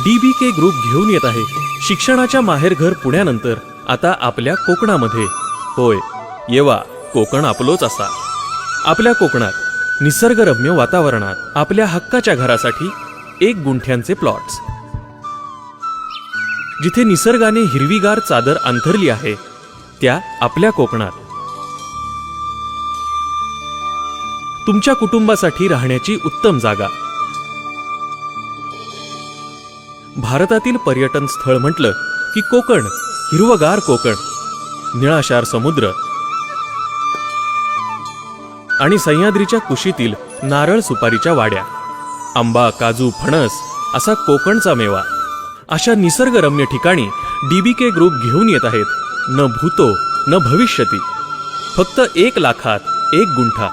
DBK group घेऊन येत आहे शिक्षणाच्या माहेरघर पुण्यानंतर आता आपल्या कोकणामध्ये. होय, येवा कोकण आपलोच असा. आपल्या कोकणात निसर्गरम्य वातावरणात आपल्या हक्काच्या घरासाठी 1 गुंठ्यांचे प्लॉट्स, जिथे निसर्गाने हिरवीगार चादर अंथरली आहे, त्या आपल्या कोकणात. तुमच्या कुटुंबासाठी राहण्याची उत्तम जागा. भारतातील पर्यटन स्थळ म्हटलं की कोकण, हिरवगार कोकण, निळाशार समुद्र आणि सह्याद्रीच्या कुशीतील नारळ सुपारीच्या वाड्या, आंबा, काजू, फणस असा कोकणचा मेवा. अशा निसर्गरम्य ठिकाणी DBK ग्रुप घेऊन येत आहेत न भूतो न भविष्यती, फक्त 1 लाखात 1 गुंठा.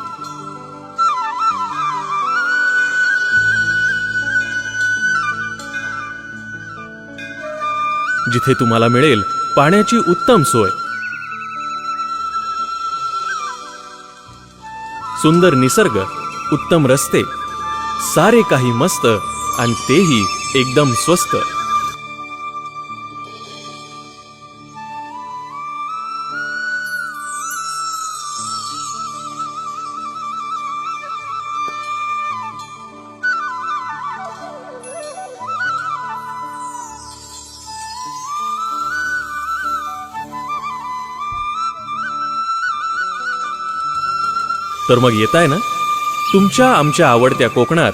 जिथे तुम्हाला मिळेल पाण्याची उत्तम सोय, सुंदर निसर्ग, उत्तम रस्ते, सारे काही मस्त आणि तेही एकदम स्वस्त. तर मग येताय ना तुमच्या आमच्या आवडत्या कोकणात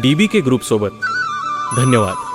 DBK ग्रुप सोबत. धन्यवाद.